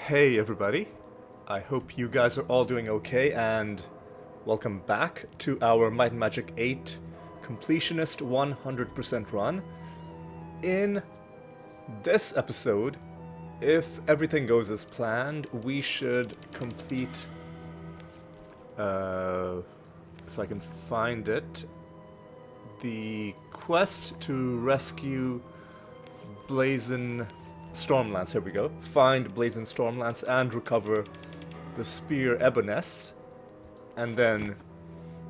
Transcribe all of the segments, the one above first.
Hey everybody, I hope you guys are all doing okay and welcome back to our Might and Magic VIII completionist 100% run. In this episode, if everything goes as planned, we should complete, if I can find it, the quest to rescue Blazen Stormlance. Here we go. Find Blazen Stormlance and recover the spear Ebonest. And then,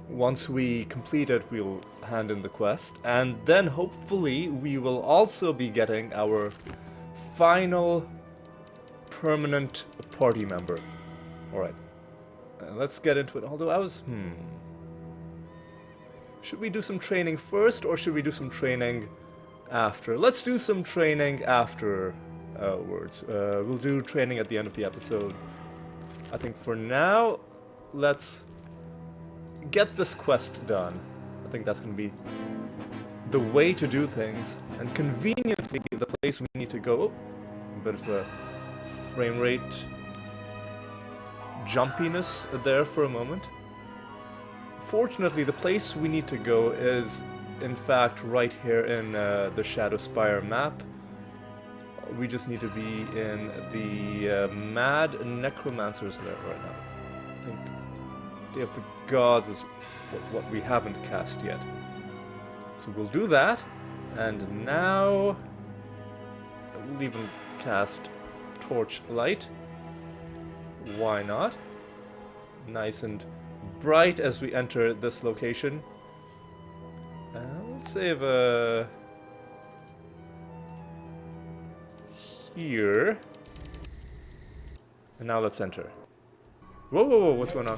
once we complete it, we'll hand in the quest. And then, hopefully, we will also be getting our final permanent party member. Alright. Let's get into it. Although I was... Should we do some training first, or should we do some training after? Let's do some training afterwards. We'll do training at the end of the episode. I think for now, let's get this quest done. I think that's going to be the way to do things. And conveniently, the place we need to go... a bit of a frame rate jumpiness there for a moment. Fortunately, the place we need to go is, in fact, right here in the Shadowspire map. We just need to be in the Mad Necromancer's Lair right now. I think Day of the Gods is what we haven't cast yet. So we'll do that, and now we'll even cast Torchlight. Why not? Nice and bright as we enter this location. We'll save here. And now let's enter. Whoa, whoa, whoa, what's going on?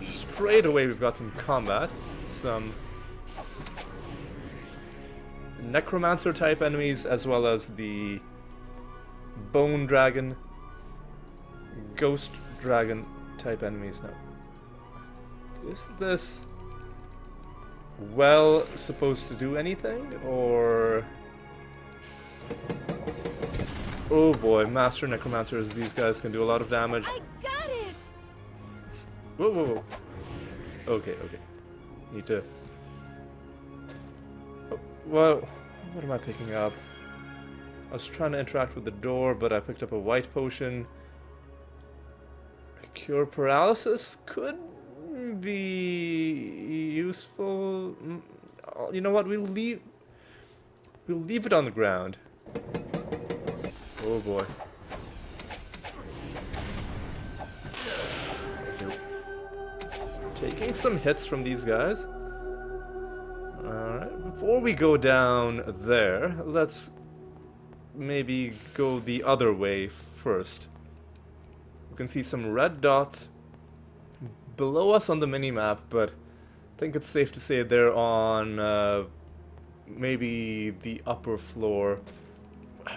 Straight away we've got some combat. Some Necromancer type enemies, as well as the Bone Dragon, Ghost Dragon type enemies now. Is this well supposed to do anything, or... Oh boy, Master Necromancers, these guys can do a lot of damage. I got it! Whoa, whoa, whoa. Okay, okay. Need to... Oh, well, what am I picking up? I was trying to interact with the door, but I picked up a white potion. Cure paralysis could be useful. You know what? We'll leave it on the ground. Oh boy. Taking some hits from these guys. Alright, before we go down there, let's maybe go the other way first. We can see some red dots below us on the minimap, but I think it's safe to say they're on maybe the upper floor.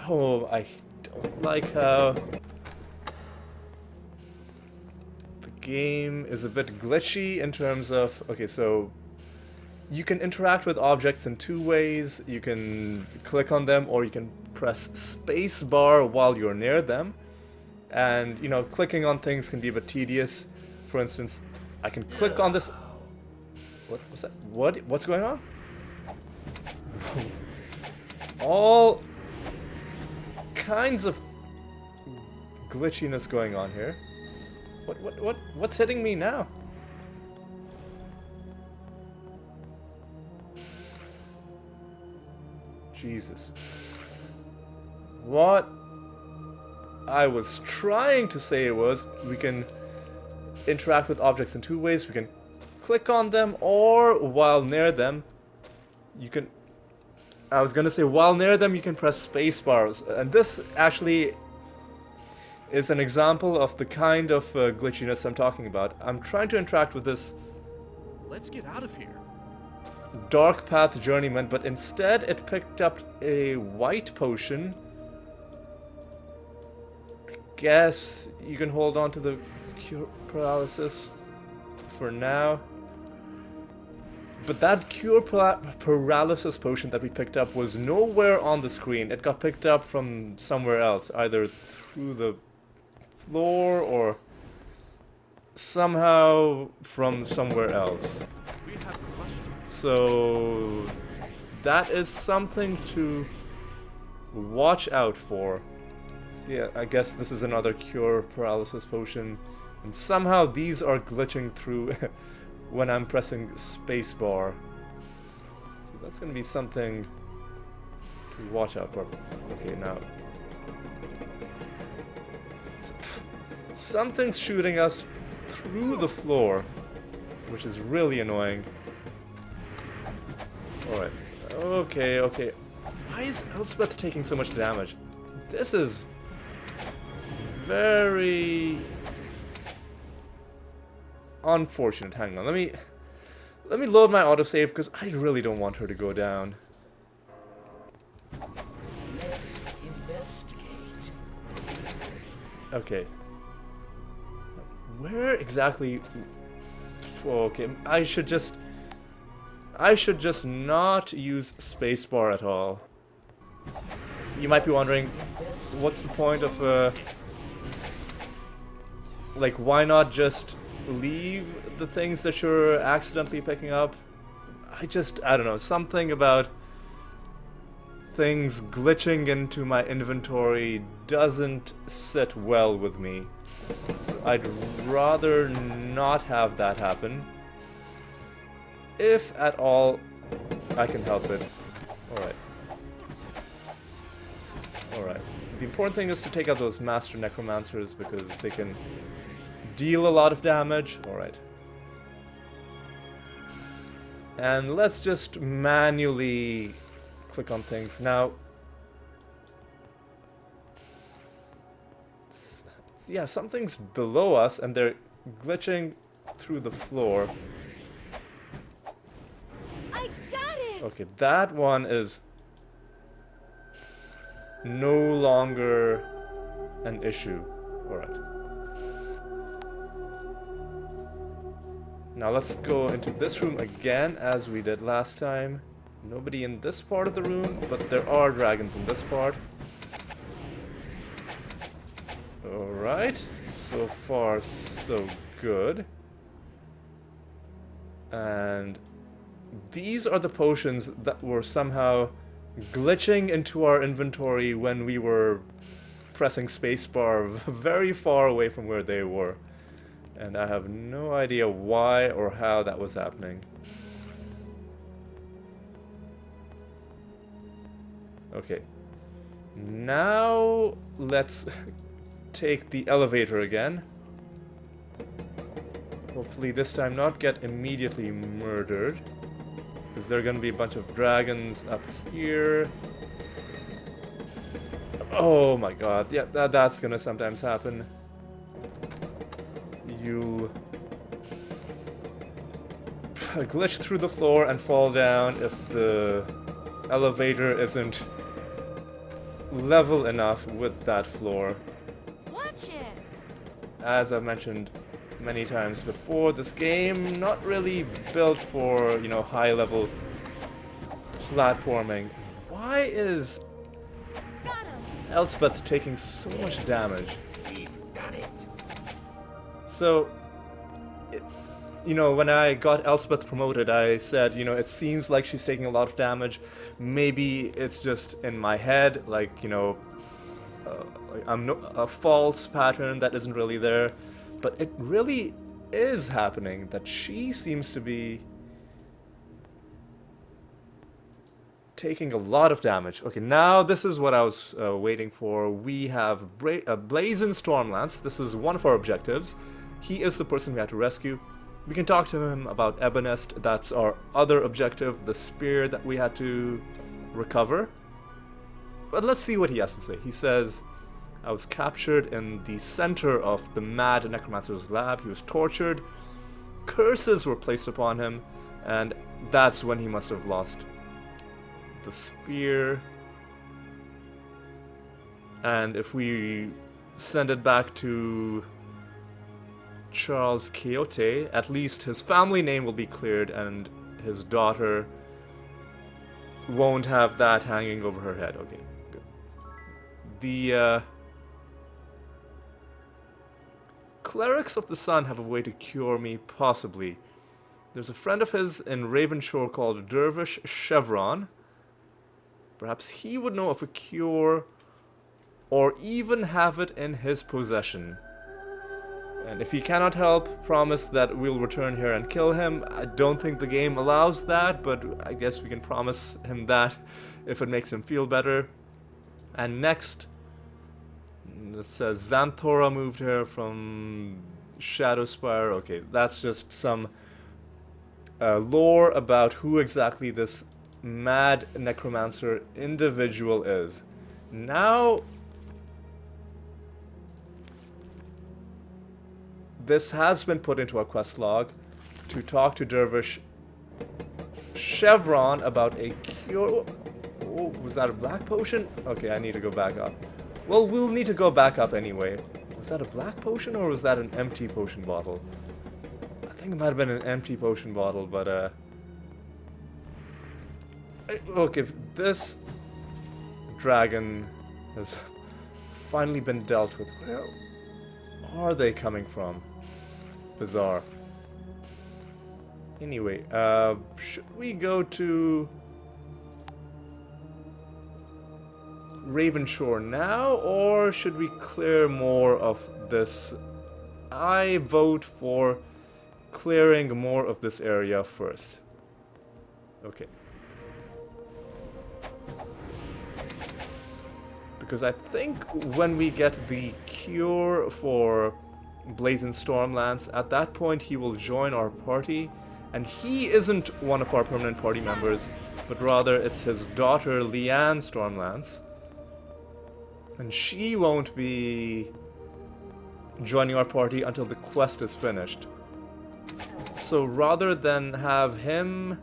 Oh, I don't like how the game is a bit glitchy in terms of... Okay, so you can interact with objects in two ways. You can click on them, or you can press spacebar while you're near them. And, you know, clicking on things can be a bit tedious. For instance, I can click on this... What was that? What's going on? All kinds of glitchiness going on here. What's hitting me now? Jesus. What I was trying to say was, we can interact with objects in two ways. We can click on them, or while near them, you can... I was gonna say, while near them, you can press spacebar. And this actually is an example of the kind of glitchiness I'm talking about. I'm trying to interact with this... Let's get out of here. Dark Path Journeyman, but instead it picked up a white potion. Guess you can hold on to the cure paralysis for now. But that cure paralysis potion that we picked up was nowhere on the screen. It got picked up from somewhere else, either through the floor or somehow from somewhere else. We have crushed him. So that is something to watch out for. Yeah, I guess this is another cure paralysis potion. And somehow these are glitching through when I'm pressing spacebar. So that's gonna be something to watch out for. Okay, now. Something's shooting us through the floor, which is really annoying. Alright. Okay, okay. Why is Elspeth taking so much damage? This is very unfortunate. Hang on, let me load my autosave because I really don't want her to go down. Let's investigate. Okay. Where exactly? Okay, I should just not use spacebar at all. You might be wondering, what's the point of like, why not just leave the things that you're accidentally picking up? I don't know, something about things glitching into my inventory doesn't sit well with me. So I'd rather not have that happen. If at all I can help it. Alright. Alright. The important thing is to take out those master necromancers because they can deal a lot of damage. Alright. And let's just manually click on things. Now, yeah, something's below us and they're glitching through the floor. I got it! Okay, that one is no longer an issue. Alright. Now let's go into this room again as we did last time. Nobody in this part of the room, but there are dragons in this part. Alright, so far so good. And these are the potions that were somehow glitching into our inventory when we were pressing spacebar very far away from where they were. And I have no idea why or how that was happening. Okay. Now let's take the elevator again. Hopefully this time not get immediately murdered. Because there are going to be a bunch of dragons up here. Oh my god. Yeah, that's going to sometimes happen. You'll glitch through the floor and fall down if the elevator isn't level enough with that floor. Watch it! As I've mentioned many times before, this game not really built for, you know, high level platforming. Why is Got him! Elspeth taking so much damage? We've done it. So, you know, when I got Elspeth promoted, I said, you know, it seems like she's taking a lot of damage. Maybe it's just in my head, like, you know, a false pattern that isn't really there. But it really is happening, that she seems to be taking a lot of damage. Okay, now this is what I was waiting for. We have Blazen Stormlance. This is one of our objectives. He is the person we have to rescue. We can talk to him about Ebonest. That's our other objective, the spear that we had to recover. But let's see what he has to say. He says, I was captured in the center of the mad Necromancer's lab. He was tortured. Curses were placed upon him. And that's when he must have lost the spear. And if we send it back to Charles Quixote, at least his family name will be cleared and his daughter won't have that hanging over her head. Okay, good. The Clerics of the Sun have a way to cure me, possibly. There's a friend of his in Ravenshore called Dervish Chevron. Perhaps he would know of a cure, or even have it in his possession. And if he cannot help promise that we'll return here and kill him, I don't think the game allows that, but I guess we can promise him that if it makes him feel better. And next, it says Xanthora moved here from Shadowspire. Okay, that's just some lore about who exactly this mad necromancer individual is. Now, this has been put into our quest log to talk to Dervish Chevron about a cure. Oh, was that a black potion? Okay, I need to go back up. Well, we'll need to go back up anyway. Was that a black potion or was that an empty potion bottle? I think it might have been an empty potion bottle, but look, if this dragon has finally been dealt with, where are they coming from? Bizarre. Anyway, should we go to Ravenshore now, or should we clear more of this? I vote for clearing more of this area first. Okay. Because I think when we get the cure for Blazen Stormlance, at that point he will join our party, and he isn't one of our permanent party members, but rather it's his daughter Leanne Stormlance, and she won't be joining our party until the quest is finished. So rather than have him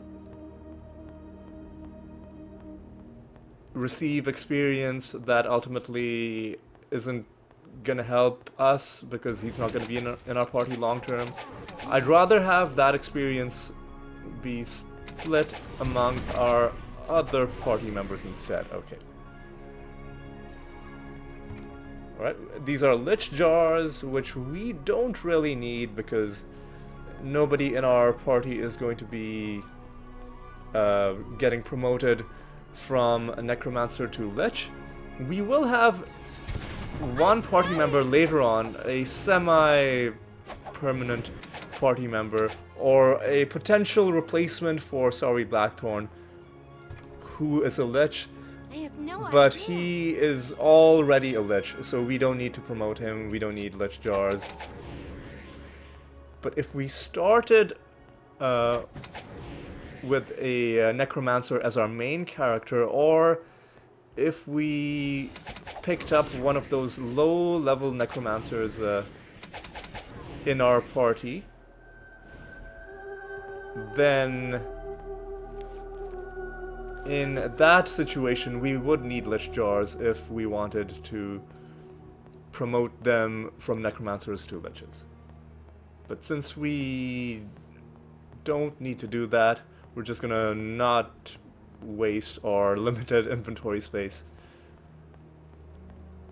receive experience that ultimately isn't gonna help us because he's not gonna be in our party long term, I'd rather have that experience be split among our other party members instead. Okay. Alright, these are lich jars, which we don't really need because nobody in our party is going to be getting promoted from a Necromancer to Lich. We will have one party member later on, a semi-permanent party member, or a potential replacement for Sorry Blackthorn, who is a Lich. I have no But idea. he is already a Lich, so we don't need to promote him, we don't need Lich jars. But if we started with a Necromancer as our main character, or if we picked up one of those low-level Necromancers in our party, then in that situation we would need Lich jars if we wanted to promote them from Necromancers to Liches. But since we don't need to do that, we're just gonna not waste our limited inventory space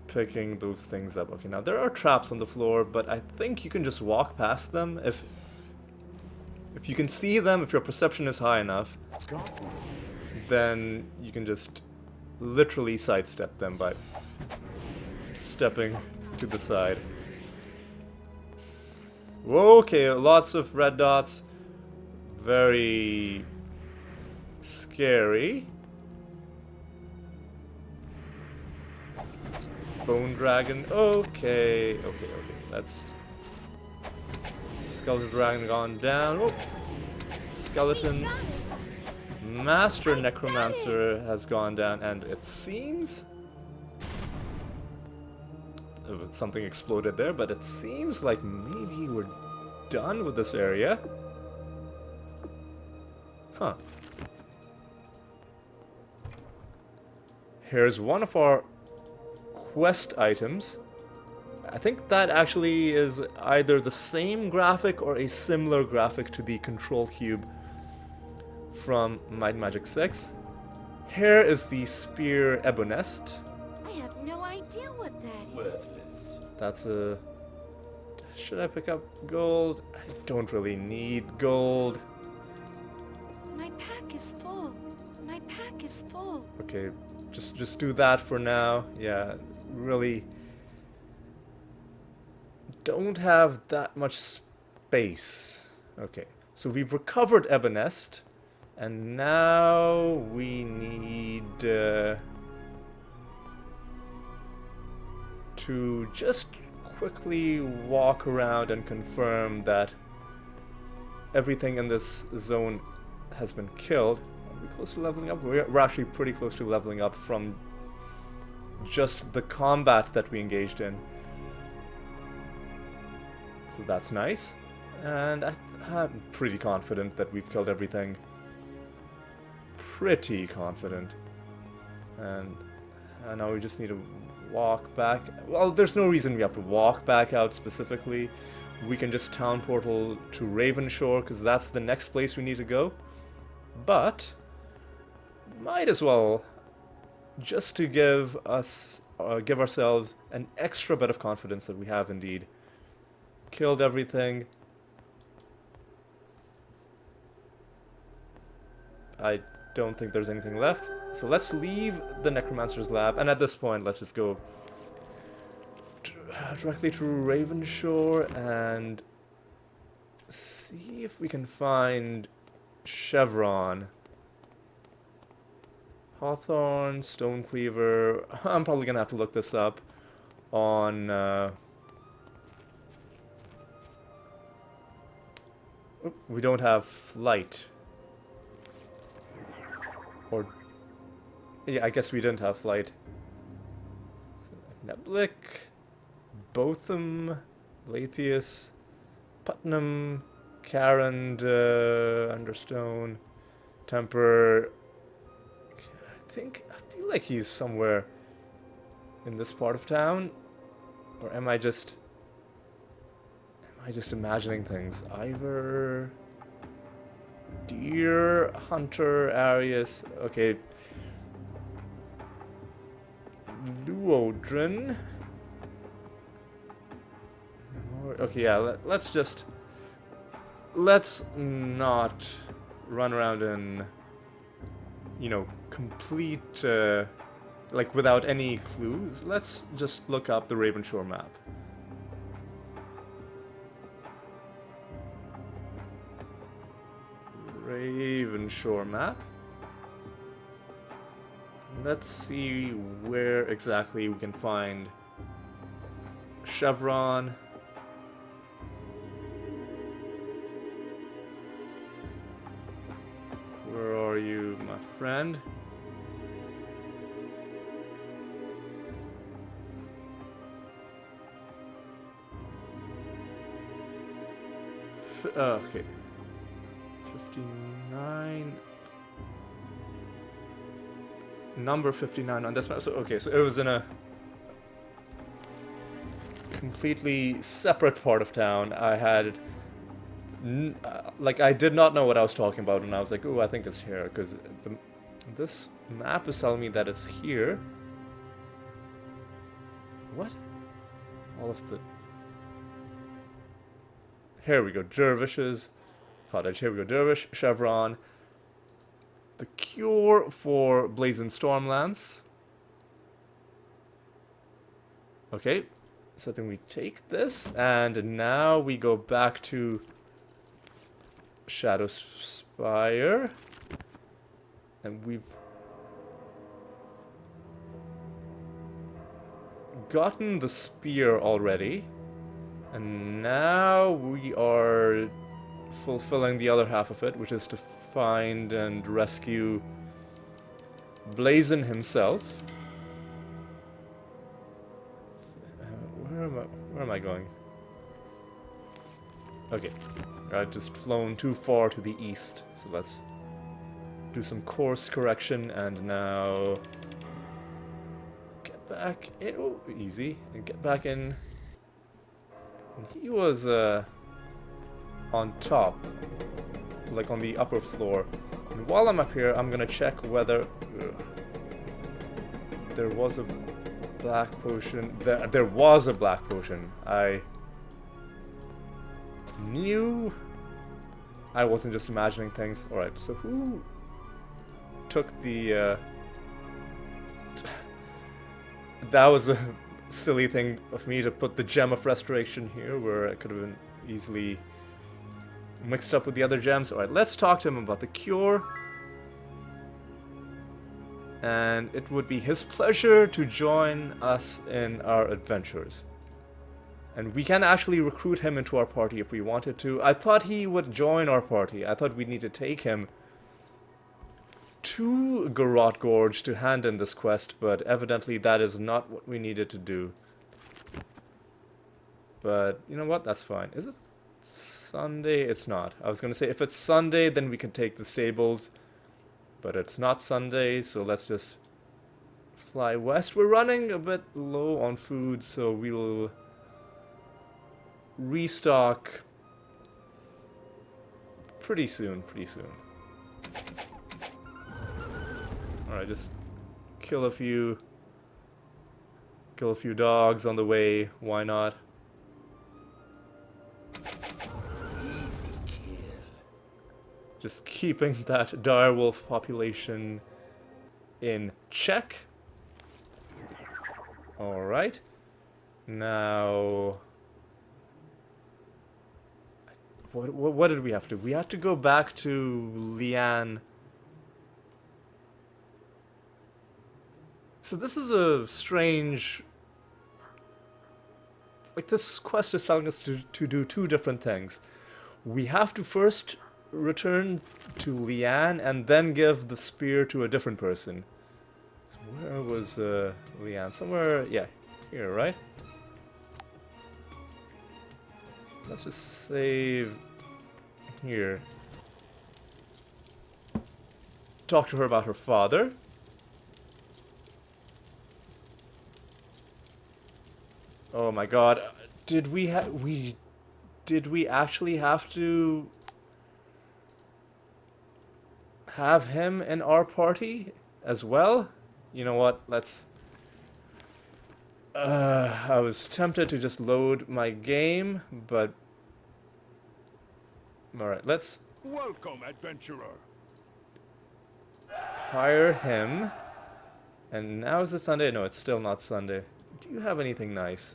picking those things up. Okay, now there are traps on the floor, but I think you can just walk past them if you can see them, if your perception is high enough, then you can just literally sidestep them by stepping to the side. Okay, lots of red dots. Very scary. Bone dragon. Okay. That's skeleton dragon gone down. Oh. Skeletons. Master Necromancer has gone down, and it seems something exploded there, but it seems like maybe we're done with this area. Huh. Here's one of our quest items. I think that actually is either the same graphic or a similar graphic to the control cube from Might and Magic VI. Here is the spear Ebonest. I have no idea what that is. Worthless. That's a... Should I pick up gold? I don't really need gold. My pack is full. My pack is full. Okay, just do that for now. Yeah, really don't have that much space. Okay, so we've recovered Ebonest, and now we need to just quickly walk around and confirm that everything in this zone has been killed. Are we close to leveling up? We're actually pretty close to leveling up from just the combat that we engaged in. So that's nice. And I'm pretty confident that we've killed everything. Pretty confident. And now we just need to walk back. Well, there's no reason we have to walk back out specifically. We can just town portal to Ravenshore, because that's the next place we need to go. But might as well, just to give ourselves an extra bit of confidence that we have indeed killed everything. I don't think there's anything left. So let's leave the Necromancer's lab, and at this point, let's just go directly to Ravenshore and see if we can find Chevron. Hawthorne, Stonecleaver. I'm probably gonna have to look this up on we don't have flight. Or yeah, I guess we didn't have flight. So, Neblick, Botham, Lathius, Putnam, Carand, Understone, Temper. I feel like he's somewhere in this part of town, or am I just imagining things? Ivor, Deer, Hunter, Arius. Okay. Duodrin. Okay, yeah, let's not run around in, you know, complete, like without any clues. Let's just look up the Ravenshore map. Ravenshore map. Let's see where exactly we can find Chevron. Where are you, my friend? Okay. 59. Number 59 on this map. So, okay, so it was in a completely separate part of town. I had... like, I did not know what I was talking about when I was like, oh, I think it's here, because this map is telling me that it's here. What? All of the... Here we go, Dervish's cottage. Here we go, Dervish, Chevron. The cure for Blazen Stormlance. Okay, so then we take this, and now we go back to Shadow Spire, and we've gotten the spear already, and now we are fulfilling the other half of it, which is to find and rescue Blazen himself. Where am I going? Okay, I've just flown too far to the east, so let's do some course correction, and now get back in. Oh, easy, and get back in. And he was on top. like on the upper floor. And while I'm up here, I'm gonna check whether there was a black potion. There was a black potion. I knew I wasn't just imagining things. Alright, so who took the... That was a silly thing of me to put the Gem of Restoration here, where it could have been easily mixed up with the other gems. Alright, let's talk to him about the cure. And it would be his pleasure to join us in our adventures. And we can actually recruit him into our party if we wanted to. I thought he would join our party. I thought we'd need to take him to Garrote Gorge to hand in this quest, but evidently that is not what we needed to do. But, you know what? That's fine. Is it Sunday? It's not. I was going to say, if it's Sunday, then we can take the stables. But it's not Sunday, so let's just fly west. We're running a bit low on food, so we'll restock pretty soon. Alright, just kill a few dogs on the way, why not? Easy kill. Just keeping that direwolf population in check. Alright. Now... What did we have to do? We had to go back to Leanne. So this is a strange... Like, this quest is telling us to do two different things. We have to first return to Leanne and then give the spear to a different person. So where was Leanne? Somewhere, yeah, here, right? Let's just save here. Talk to her about her father. Oh my god, did we actually have to have him in our party as well? You know what, let's... I was tempted to just load my game, but... Alright, let's Welcome, adventurer. hire him. And now is it Sunday? No, it's still not Sunday. Do you have anything nice?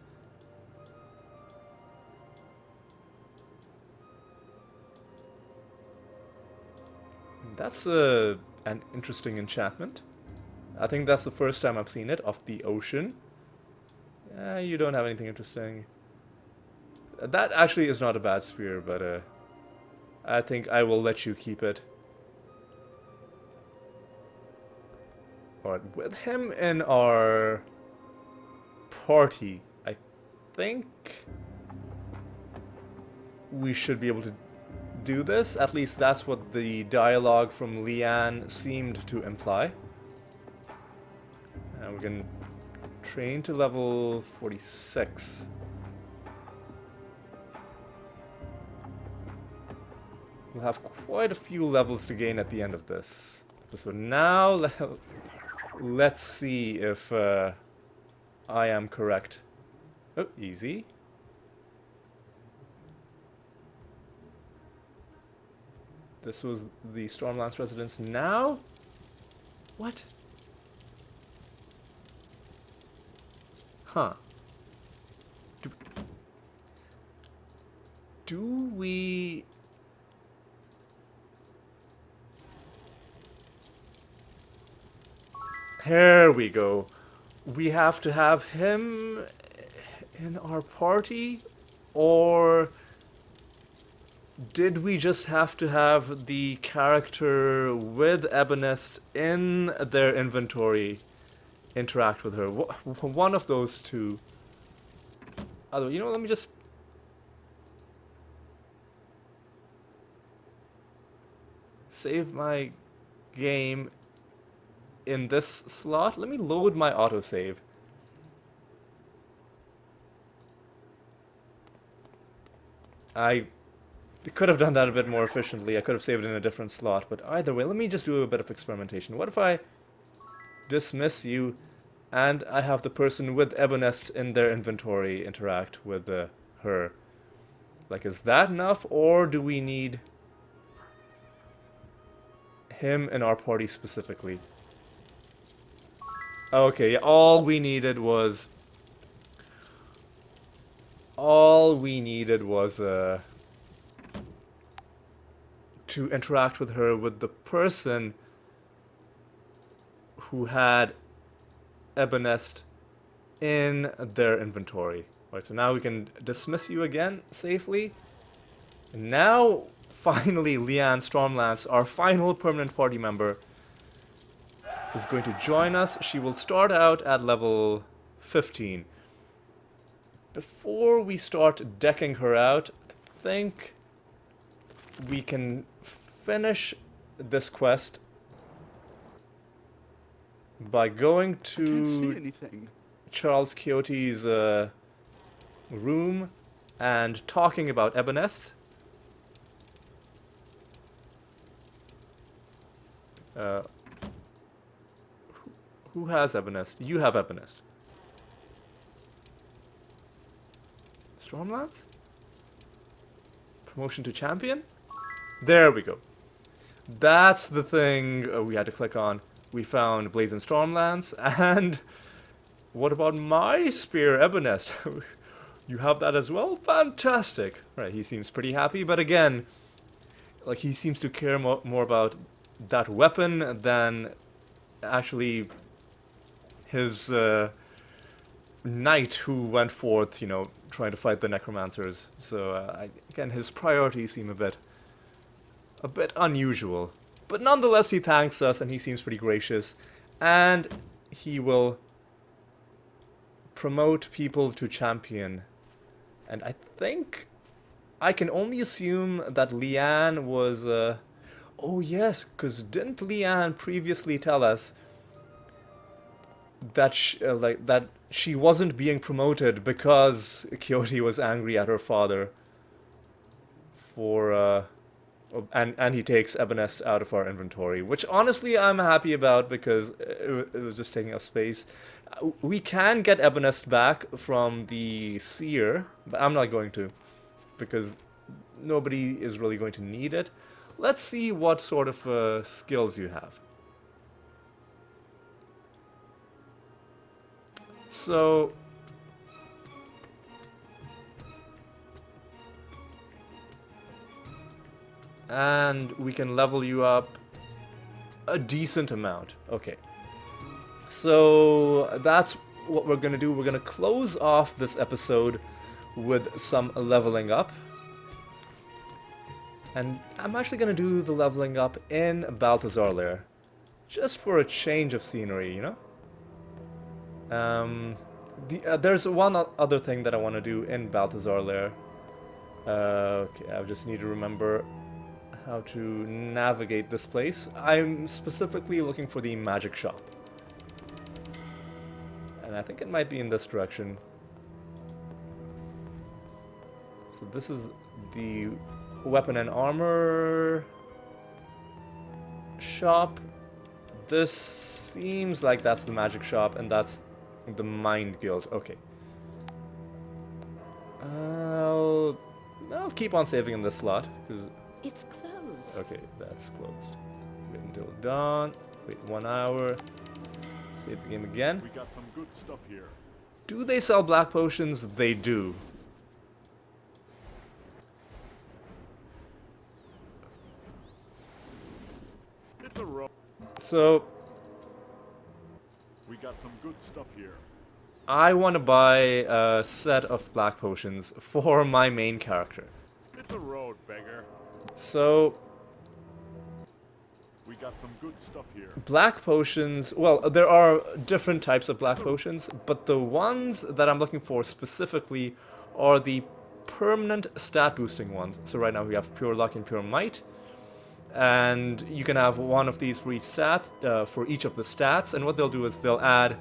That's an interesting enchantment. I think that's the first time I've seen it, of the ocean. You don't have anything interesting. That actually is not a bad spear, but I think I will let you keep it. Alright, with him in our party, I think we should be able to do this. At least that's what the dialogue from Leanne seemed to imply. And we can train to level 46. We'll have quite a few levels to gain at the end of this. So now let's see if I am correct. Oh, easy. This was the Stormlance residence. Now? What? Huh. Do we... Here we go. We have to have him in our party? Or did we just have to have the character with Ebonest in their inventory interact with her? One of those two. Although, you know, let me just... save my game in this slot. Let me load my autosave. I I could have done that a bit more efficiently. I could have saved it in a different slot, but either way, let me just do a bit of experimentation. What if I dismiss you and I have the person with Ebonest in their inventory interact with her? Like, is that enough, or do we need him in our party specifically? Okay, yeah, all we needed was to interact with her with the person who had Ebonest in their inventory. Alright, so now we can dismiss you again safely. And now, finally, Leanne Stormlance, our final permanent party member, is going to join us. She will start out at level 15. Before we start decking her out, I think we can finish this quest by going Can't see to anything. Charles Quixote's room and talking about Ebonest. Who has Ebonest? You have Ebonest. Stormlance? Promotion to champion? There we go. That's the thing we had to click on. We found Blazen Stormlance, and what about my spear, Ebonest? You have that as well? Fantastic! Right, he seems pretty happy, but again, like, he seems to care more about that weapon than actually his knight who went forth, you know, trying to fight the Necromancers. So, again, his priorities seem a bit unusual. But nonetheless, he thanks us, and he seems pretty gracious. And he will promote people to champion. And I think I can only assume that Leanne was... oh yes, because didn't Leanne previously tell us that she wasn't being promoted because Quixote was angry at her father for... And he takes Ebonest out of our inventory, which honestly I'm happy about because it was just taking up space. We can get Ebonest back from the Seer, but I'm not going to, because nobody is really going to need it. Let's see what sort of skills you have. So... and we can level you up a decent amount. Okay. So that's what we're going to do. We're going to close off this episode with some leveling up. And I'm actually going to do the leveling up in Balthazar Lair. Just for a change of scenery, you know? There's one other thing that I want to do in Balthazar Lair. Okay, I just need to remember how to navigate this place. I'm specifically looking for the magic shop. And I think it might be in this direction. So this is the weapon and armor shop. This seems like that's the magic shop, and that's the Mind Guild. Okay. I'll keep on saving in this slot, because... It's closed. okay, that's closed. Wait until dawn. Wait 1 hour. Save the game again. We got some good stuff here. Do they sell black potions? They do. Hit the road. So, We got some good stuff here. I want to buy a set of black potions for my main character. Hit the road, beggar. So, We got some good stuff here. black potions, well, there are different types of black potions, but the ones that I'm looking for specifically are the permanent stat boosting ones. So right now we have Pure Luck and Pure Might, and you can have one of these for each stat, for each of the stats, and what they'll do is they'll add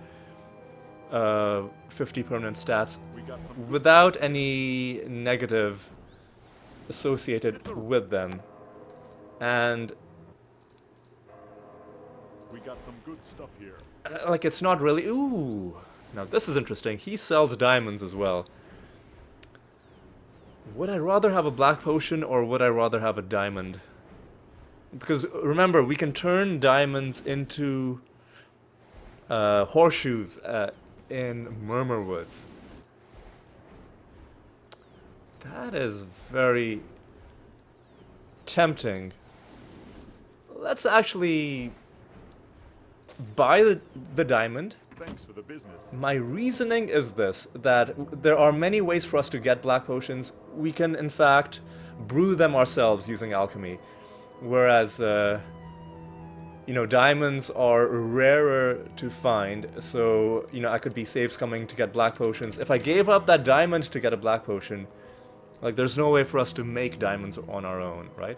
50 permanent stats We got some without any negative associated with them. And We got some good stuff here. like, it's not really... Ooh! Now this is interesting. He sells diamonds as well. Would I rather have a black potion or would I rather have a diamond? Because remember, we can turn diamonds into horseshoes in Murmur Woods. That is very tempting. Let's actually buy the diamond. Thanks for the business. My reasoning is this, that there are many ways for us to get black potions. We can, in fact, brew them ourselves using alchemy. Whereas, you know, diamonds are rarer to find, so, you know, I could be save scumming to get black potions. If I gave up that diamond to get a black potion, like, there's no way for us to make diamonds on our own, right?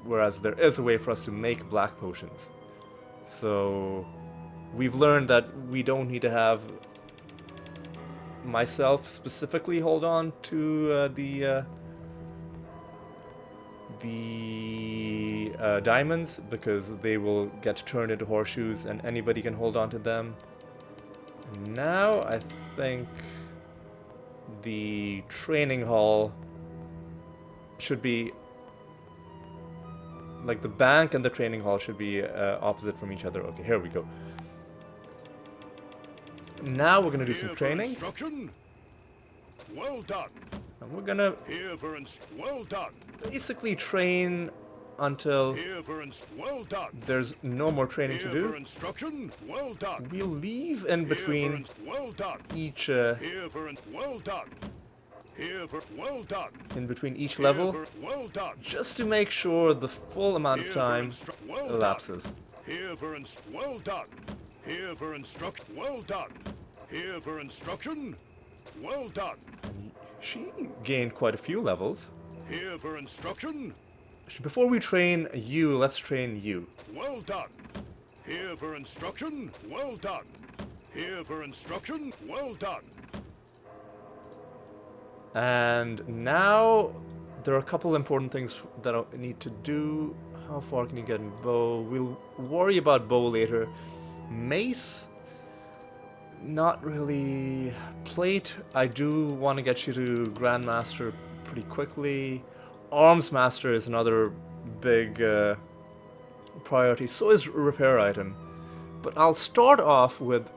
Whereas there is a way for us to make black potions. So we've learned that we don't need to have myself specifically hold on to the diamonds, because they will get turned into horseshoes and anybody can hold on to them. Now I think the training hall should be, like, the bank and the training hall should be opposite from each other. Okay, here we go. Now we're gonna do some training. Instruction. Well done. And we're gonna Here for well done. basically train until Here for well done. there's no more training to Here for do. instruction. Well done. We'll leave in Here between for well done. each Here for well done. Here for well done. in between each Here level, for well done. just to make sure the full amount of Here time for well elapses. done. Here for well done. Here for instruction. Well done. Here for instruction. Well done. She gained quite a few levels. Here for instruction. Before we train you, let's train you. Well done. Here for instruction. Well done. Here for instruction. Well done. And now there are a couple important things that I need to do. How far can you get in bow? We'll worry about bow later. Mace, not really. Plate, I do want to get you to Grandmaster pretty quickly. Arms Master is another big priority. So is repair item. But I'll start off with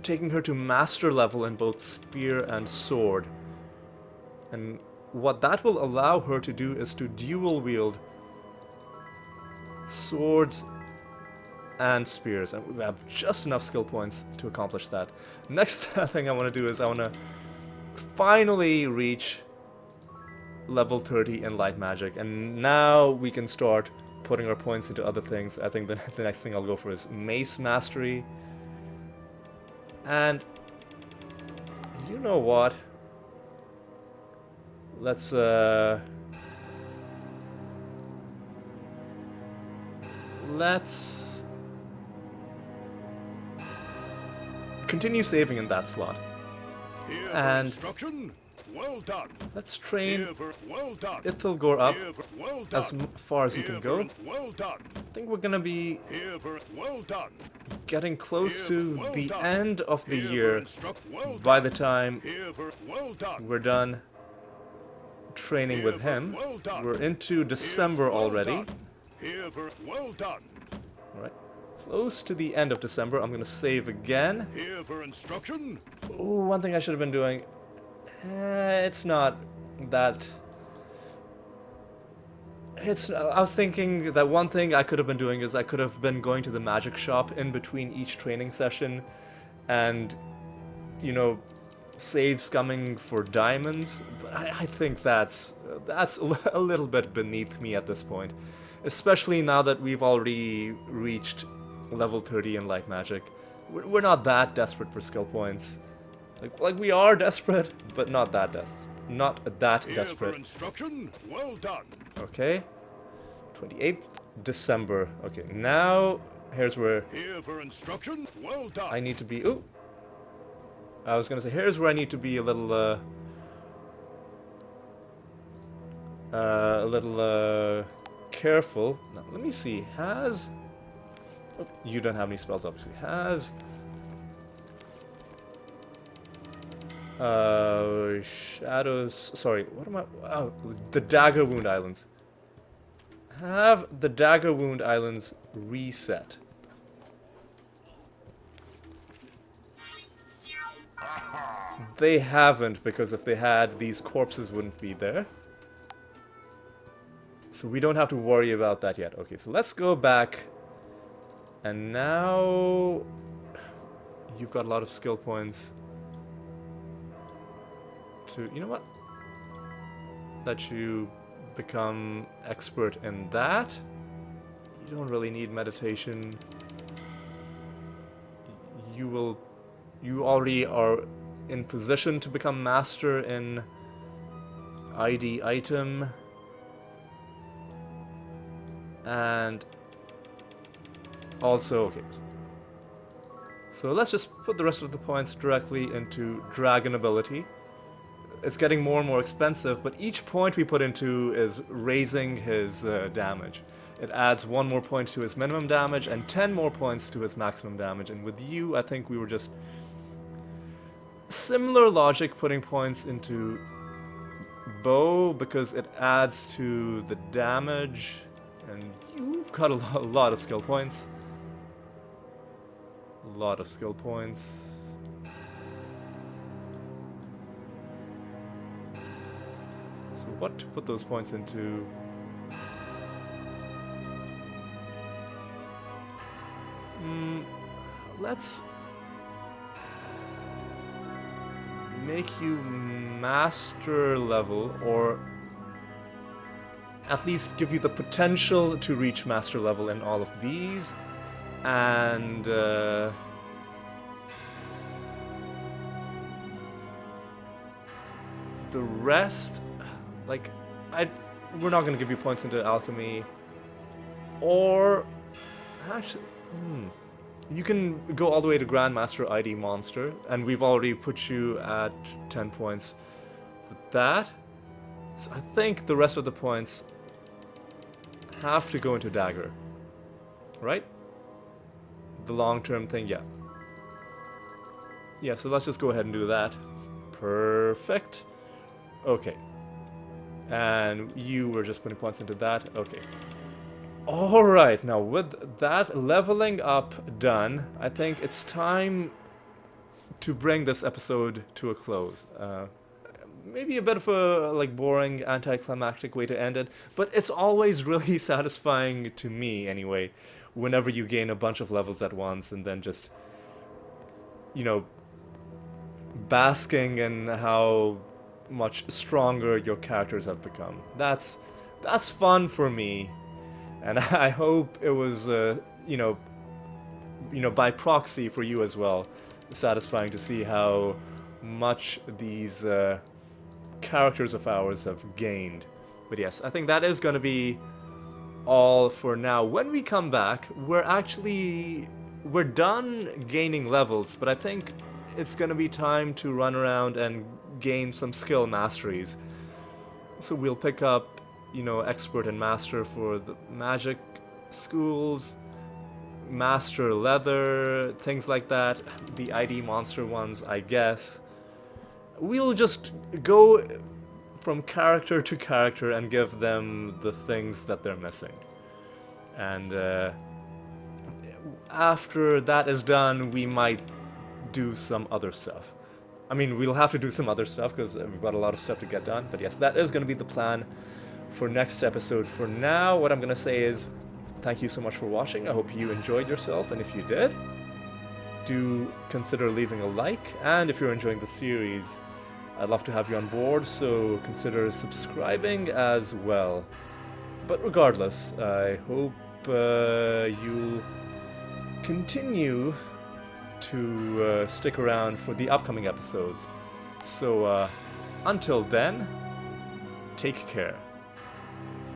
taking her to master level in both spear and sword. And what that will allow her to do is to dual wield swords and spears, and we have just enough skill points to accomplish that. Next thing I want to do is I want to finally reach level 30 in light magic, and now we can start putting our points into other things. I think the next thing I'll go for is mace mastery. And you know what? Let's continue saving in that slot. Here for And instruction. Well done. let's train Here for well done. Ithilgor up Here for well as done. far as he Here can for go. well done. I think we're gonna be Here for well done. getting close Here to for well the done. end of the Here for year well by done. the time Here for well done. we're done training Here with for him. well done. We're into Here December for well already. done. Here for well done. Alright. Close to the end of December. I'm gonna save again. Here for instruction. Oh, one thing I should have been doing. It's not that. I was thinking that one thing I could have been doing is I could have been going to the magic shop in between each training session and, you know, save scumming for diamonds. But I think that's a little bit beneath me at this point. Especially now that we've already reached level 30 in light magic. We're not that desperate for skill points. Like we are desperate, but not that Here desperate. for instruction. Well done. Okay. 28th December. Okay, now here's where Here for instruction. Well done. I need to be. Ooh. I was gonna say here's where I need to be a little a little careful. Now, let me see. Has... Oh, you don't have any spells, obviously. Has... Shadows... Sorry, what am I... Oh, the Dagger Wound Islands. Have the Dagger Wound Islands reset. They haven't, because if they had, these corpses wouldn't be there. So we don't have to worry about that yet. Okay, so let's go back. And now... You've got a lot of skill points. To, you know what? Let you become expert in that. You don't really need meditation. You already are in position to become master in ID item. And also, okay. So let's just put the rest of the points directly into dragon ability. It's getting more and more expensive, but each point we put into is raising his damage. It adds 1 more point to his minimum damage and 10 more points to his maximum damage. And with you, I think we were just... Similar logic putting points into bow because it adds to the damage. And you've got a lot of skill points. A lot of skill points. So what to put those points into? Let's make you master level, or at least give you the potential to reach master level in all of these, and the rest, like, we're not going to give you points into alchemy, or actually, you can go all the way to Grandmaster ID Monster, and we've already put you at 10 points for that. So I think the rest of the points have to go into Dagger, right? The long-term thing, yeah. Yeah, so let's just go ahead and do that. Perfect. Okay. And you were just putting points into that. Okay. Alright, now with that leveling up done, I think it's time to bring this episode to a close. Maybe a bit of a boring, anticlimactic way to end it, but it's always really satisfying to me anyway, whenever you gain a bunch of levels at once and then just, you know, basking in how much stronger your characters have become. That's fun for me. And I hope it was, you know, by proxy for you as well, satisfying to see how much these characters of ours have gained. But yes, I think that is going to be all for now. When we come back, we're done gaining levels, but I think it's going to be time to run around and gain some skill masteries. So we'll pick up, you know, expert and master for the magic schools, master leather, things like that, the ID monster ones, I guess. We'll just go from character to character and give them the things that they're missing. And after that is done, we might do some other stuff. I mean, we'll have to do some other stuff because we've got a lot of stuff to get done, but yes, that is going to be the plan for next episode. For now, what I'm going to say is thank you so much for watching. I hope you enjoyed yourself, and if you did, do consider leaving a like, and if you're enjoying the series, I'd love to have you on board, so consider subscribing as well. But regardless, I hope you'll continue to stick around for the upcoming episodes. So until then, take care.